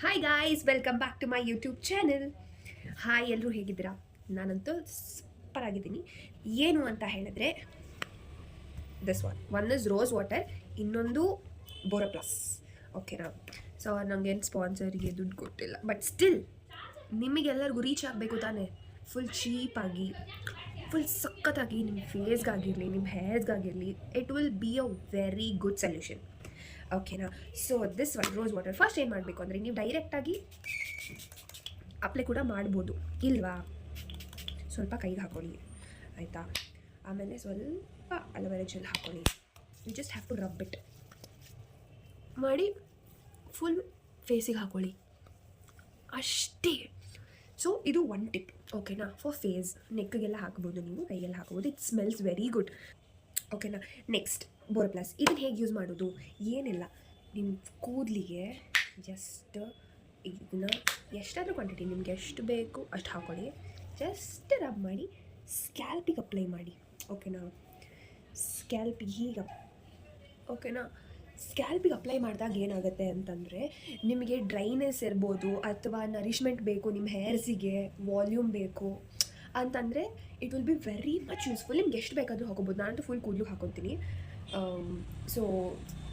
Hi guys, welcome back to my YouTube channel. Hi, ಎಲ್ಲರೂ ಹೇಗಿದ್ದೀರಾ? ನಾನಂತೂ ಸೂಪರ್ ಆಗಿದ್ದೀನಿ. ಏನು ಅಂತ ಹೇಳಿದ್ರೆ, this one is rose water, ಇನ್ನೊಂದು ಬೋರೋಪ್ಲಸ್. ಓಕೆನಾ? ಸೊ ನನಗೇನು ಸ್ಪಾನ್ಸರ್ಗೆ ದುಡ್ಡು ಕೊಟ್ಟಿಲ್ಲ, ಬಟ್ ಸ್ಟಿಲ್ ನಿಮಗೆಲ್ಲರಿಗೂ ರೀಚ್ ಆಗಬೇಕು ತಾನೇ. ಫುಲ್ ಚೀಪಾಗಿ, ಫುಲ್ ಸಖತ್ತಾಗಿ ನಿಮ್ಮ ಫೇಸ್ಗಾಗಿರಲಿ, ನಿಮ್ಮ ಹೇರ್ಸ್ಗಾಗಿರಲಿ, it will be a very good solution. ಓಕೆನಾ? So this one rose water first ಏನು ಮಾಡಬೇಕು ಅಂದರೆ, ನೀವು ಡೈರೆಕ್ಟಾಗಿ ಅಪ್ಲೈ ಕೂಡ ಮಾಡ್ಬೋದು, ಇಲ್ವಾ? ಸ್ವಲ್ಪ ಕೈಗೆ ಹಾಕೊಳ್ಳಿ, ಆಯಿತಾ? ಆಮೇಲೆ ಸ್ವಲ್ಪ ಅಲೋವೆರಾ ಜೆಲ್ ಹಾಕೊಳ್ಳಿ. You just have to rub it ಮಾಡಿ ಫುಲ್ ಫೇಸಿಗೆ ಹಾಕೊಳ್ಳಿ, ಅಷ್ಟೇ. ಸೊ ಇದು ಒನ್ ಟಿಪ್, ಓಕೆನಾ? ಫಾರ್ ಫೇಸ್, ನೆಕ್ಗೆಲ್ಲ ಹಾಕ್ಬೋದು, ನೀವು ಕೈಗೆಲ್ಲ ಹಾಕ್ಬೋದು. ಇಟ್ ಸ್ಮೆಲ್ಸ್ ವೆರಿ ಗುಡ್, ಓಕೆನಾ? ನೆಕ್ಸ್ಟ್ ಬೋರೋಪ್ಲಸ್. ಇದನ್ನು ಹೇಗೆ ಯೂಸ್ ಮಾಡೋದು? ಏನಿಲ್ಲ, ನಿಮ್ಮ ಕೂದಲಿಗೆ ಜಸ್ಟ್ ಇದನ್ನು ಎಷ್ಟಾದರೂ ಕ್ವಾಂಟಿಟಿ ನಿಮ್ಗೆ ಎಷ್ಟು ಬೇಕು ಅಷ್ಟು ಹಾಕ್ಕೊಳ್ಳಿ. ಜಸ್ಟ್ ರಬ್ ಮಾಡಿ ಸ್ಕ್ಯಾಲ್ಪಿಗೆ ಅಪ್ಲೈ ಮಾಡಿ, ಓಕೆನಾ? ಸ್ಕ್ಯಾಲ್ಪಿಗೆ ಹೀಗೆ, ಓಕೆನಾ? ಸ್ಕ್ಯಾಲ್ಪಿಗೆ ಅಪ್ಲೈ ಮಾಡಿದಾಗ ಏನಾಗುತ್ತೆ ಅಂತಂದರೆ, ನಿಮಗೆ ಡ್ರೈನೆಸ್ ಇರ್ಬೋದು ಅಥವಾ ನರಿಷ್ಮೆಂಟ್ ಬೇಕು, ನಿಮ್ಮ ಹೇರ್ಸಿಗೆ ವಾಲ್ಯೂಮ್ ಬೇಕು ಅಂತಂದರೆ it will be very much useful. ನಿಮ್ಗೆ ಎಷ್ಟು ಬೇಕಾದರೂ ಹಾಕೋಬೋದು. ನಾನಂತೂ ಫುಲ್ ಕೂದಲು ಹಾಕೊತೀನಿ. ಸೊ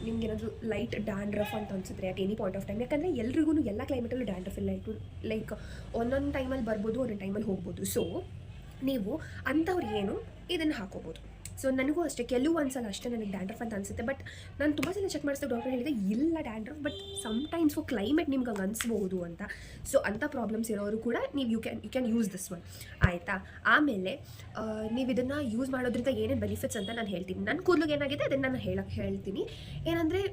ನಿಮ್ಗೇನಾದರೂ ಲೈಟ್ ಡ್ಯಾಂಡ್ರಫ್ ಅಂತ ಅನಿಸಿದ್ರೆ at any point of time, ಯಾಕಂದರೆ ಎಲ್ರಿಗೂ ಎಲ್ಲ ಕ್ಲೈಮೇಟಲ್ಲೂ ಡ್ಯಾಂಡ್ರಫ್ ಇಲ್ಲ. ಲೈಕ್ ಒಂದೊಂದು ಟೈಮಲ್ಲಿ ಬರ್ಬೋದು, ಒಂದೊಂದು ಟೈಮಲ್ಲಿ ಹೋಗ್ಬೋದು. ಸೊ ನೀವು ಅಂಥವ್ರು ಏನು ಇದನ್ನು ಹಾಕೋಬೋದು. ಸೊ ನನಗೂ ಅಷ್ಟೇ, ಕೆಲವು ಒಂದ್ಸಲ ಅಷ್ಟೇ ನನಗೆ ಡ್ಯಾಂಡ್ರಫ್ ಅಂತ ಅನಿಸುತ್ತೆ. ಬಟ್ ನಾನು ತುಂಬ ಸಲ ಚೆಕ್ ಮಾಡಿಸಿದಾಗ ಡಾಕ್ಟರ್ ಹೇಳಿದೆ ಇಲ್ಲ dandruff, but sometimes for climate ನಿಮ್ಗೆ ಹಂಗೆ ಅನಿಸ್ಬೋದು ಅಂತ. ಸೊ ಅಂಥ ಪ್ರಾಬ್ಲಮ್ಸ್ ಇರೋರು ಕೂಡ ನೀವು you can use this one, ಆಯಿತಾ? ಆಮೇಲೆ ನೀವು ಇದನ್ನು ಯೂಸ್ ಮಾಡೋದ್ರಿಂದ ಏನೇನು ಬೆನಿಫಿಟ್ಸ್ ಅಂತ ನಾನು ಹೇಳ್ತೀನಿ. ನನ್ನ ಕೂದಲಿಗೆ ಏನಾಗಿದೆ ಅದನ್ನು ನಾನು ಹೇಳ್ತೀನಿ. ಏನಂದರೆ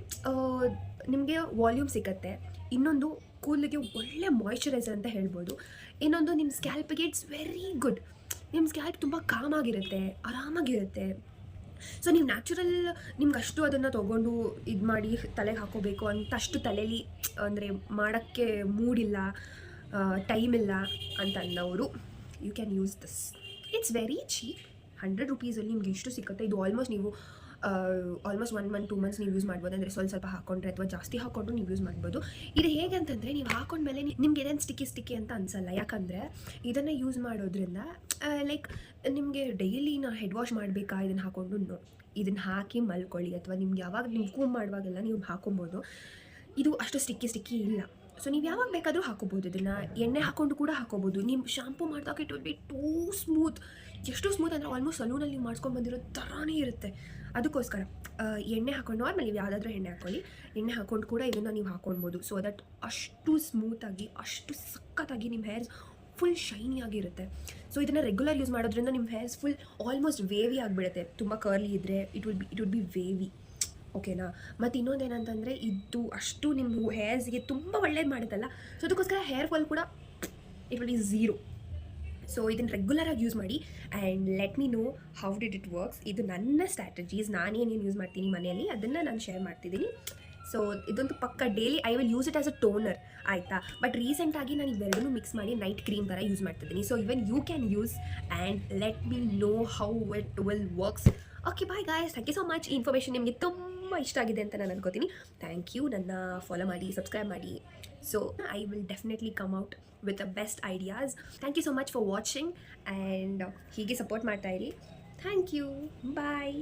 ನಿಮಗೆ ವಾಲ್ಯೂಮ್ ಸಿಗುತ್ತೆ. ಇನ್ನೊಂದು, ಕೂದಲಿಗೆ ಒಳ್ಳೆ ಮಾಯ್ಶ್ಚರೈಸರ್ ಅಂತ ಹೇಳ್ಬೋದು. ಇನ್ನೊಂದು, ನಿಮ್ಮ ಸ್ಕ್ಯಾಲ್ಪಿಗೆ ಇಟ್ಸ್ ವೆರಿ ಗುಡ್. ನಿಮ್ಮ ಸ್ಕ್ಯಾಲ್ಪ್ ತುಂಬ ಕಾಮಾಗಿರುತ್ತೆ, ಆರಾಮಾಗಿರುತ್ತೆ. ಸೊ ನೀವು ನ್ಯಾಚುರಲ್, ನಿಮ್ಗೆ ಅಷ್ಟು ಅದನ್ನು ತೊಗೊಂಡು ಇದು ಮಾಡಿ ತಲೆಗೆ ಹಾಕೋಬೇಕು ಅಂತ ಅಷ್ಟು ತಲೆಯಲ್ಲಿ ಅಂದರೆ ಮಾಡೋಕ್ಕೆ ಮೂಡಿಲ್ಲ, ಟೈಮ್ ಇಲ್ಲ ಅಂತ ಅನ್ನೋರು you can use this. It's very cheap. 100 ರುಪೀಸಲ್ಲಿ ನಿಮ್ಗೆ ಇಷ್ಟು ಸಿಗುತ್ತೆ. ಇದು ಆಲ್ಮೋಸ್ಟ್ ನೀವು ಆಲ್ಮೋಸ್ಟ್ 1 ಮಂತ್ 2 ಮಂತ್ಸ್ ನೀವು ಯೂಸ್ ಮಾಡ್ಬೋದು. ಅಂದರೆ ಸ್ವಲ್ಪ ಹಾಕ್ಕೊಂಡ್ರೆ ಅಥವಾ ಜಾಸ್ತಿ ಹಾಕ್ಕೊಂಡು ನೀವು ಯೂಸ್ ಮಾಡ್ಬೋದು. ಇದು ಹೇಗೆ ಅಂತಂದರೆ, ನೀವು ಹಾಕೊಂಡ್ಮೇಲೆ ನಿಮ್ಗೆ ಏನೇನು ಸ್ಟಿಕ್ಕಿ ಅಂತ ಅನಿಸಲ್ಲ. ಯಾಕಂದರೆ ಇದನ್ನು ಯೂಸ್ ಮಾಡೋದ್ರಿಂದ ಲೈಕ್ ನಿಮಗೆ ಡೈಲಿ ನಾವು ಹೆಡ್ ವಾಶ್ ಮಾಡಬೇಕಾ ಇದನ್ನು ಹಾಕ್ಕೊಂಡು ಇದನ್ನು ಹಾಕಿ ಮಲ್ಕೊಳ್ಳಿ, ಅಥವಾ ನಿಮ್ಗೆ ಯಾವಾಗ ನೀವು ಕೂಮ್ ಮಾಡುವಾಗೆಲ್ಲ ನೀವು ಹಾಕೊಬೋದು. ಇದು ಅಷ್ಟು ಸ್ಟಿಕ್ಕಿ ಇಲ್ಲ. ಸೊ ನೀವು ಯಾವಾಗ ಬೇಕಾದರೂ ಹಾಕೋಬೋದು. ಇದನ್ನು ಎಣ್ಣೆ ಹಾಕ್ಕೊಂಡು ಕೂಡ ಹಾಕೋಬೋದು. ನೀವು ಶಾಂಪೂ ಮಾಡಿದಾಗ it will B two smooth. ಎಷ್ಟು ಸ್ಮೂತ್ ಅಂದರೆ ಆಲ್ಮೋಸ್ಟ್ ಸಲೂನಲ್ಲಿ ನೀವು ಮಾಡ್ಸ್ಕೊಂಡು ಬಂದಿರೋ ಥರನೇ ಇರುತ್ತೆ. ಅದಕ್ಕೋಸ್ಕರ ಎಣ್ಣೆ ಹಾಕ್ಕೊಂಡು, ಆಮೇಲೆ ನೀವು ಯಾವುದಾದ್ರೂ ಎಣ್ಣೆ ಹಾಕ್ಕೊಳ್ಳಿ. ಎಣ್ಣೆ ಹಾಕ್ಕೊಂಡು ಕೂಡ ಇದನ್ನು ನೀವು ಹಾಕ್ಕೊಳ್ಬೋದು. ಸೊ ದಟ್ ಅಷ್ಟು ಸ್ಮೂತಾಗಿ, ಅಷ್ಟು ಸಖತ್ತಾಗಿ ನಿಮ್ಮ ಹೇರ್ಸ್ ಫುಲ್ ಶೈನಿ ಆಗಿರುತ್ತೆ. ಸೊ ಇದನ್ನು ರೆಗ್ಯುಲರ್ ಯೂಸ್ ಮಾಡೋದ್ರಿಂದ ನಿಮ್ಮ ಹೇರ್ಸ್ ಫುಲ್ ಆಲ್ಮೋಸ್ಟ್ ವೇವಿ ಆಗಿಬಿಡುತ್ತೆ. ತುಂಬ ಕರ್ಲಿ ಇದ್ದರೆ ಇಟ್ ವಿಲ್ ಬಿ ವೇವಿ, ಓಕೆನಾ? ಮತ್ತು ಇನ್ನೊಂದು ಏನಂತಂದರೆ, ಇದು ಅಷ್ಟು ನಿಮ್ಮ ಹೇರ್ಸ್ಗೆ ತುಂಬ ಒಳ್ಳೇದು ಮಾಡುತ್ತಲ್ಲ. ಸೊ ಅದಕ್ಕೋಸ್ಕರ ಹೇರ್ ಫಾಲ್ ಕೂಡ it will B zero. So ಇದನ್ನು ರೆಗ್ಯುಲರಾಗಿ ಯೂಸ್ ಮಾಡಿ and let me know how did it works. ಇದು ನನ್ನ ಸ್ಟ್ರಾಟಜೀಸ್, ನಾನೇನೇನು ಯೂಸ್ ಮಾಡ್ತೀನಿ ಮನೆಯಲ್ಲಿ ಅದನ್ನು ನಾನು ಶೇರ್ ಮಾಡ್ತಿದ್ದೀನಿ. ಸೊ ಇದೊಂದು ಪಕ್ಕ daily I will use it as a toner, ಆಯಿತಾ? ಬಟ್ ರೀಸೆಂಟಾಗಿ ನಾನು ಇವೆರಡೂ ಮಿಕ್ಸ್ ಮಾಡಿ ನೈಟ್ ಕ್ರೀಮ್ ಥರ ಯೂಸ್ ಮಾಡ್ತಿದ್ದೀನಿ. So even you can use and let me know how it will works. Okay, bye guys, thank you so much. ಈ information ನಿಮಗೆ ತುಂಬ ಇಷ್ಟ ಆಗಿದೆ ಅಂತ ನಾನು ಅನ್ಕೋತೀನಿ. Thank you. ನನ್ನ ಫಾಲೋ ಮಾಡಿ, ಸಬ್ಸ್ಕ್ರೈಬ್ ಮಾಡಿ. So I will definitely come out with the best ideas. Thank you so much for watching and ಹೀಗೆ ಸಪೋರ್ಟ್ ಮಾಡ್ತಾ ಇರಿ. Thank you, bye.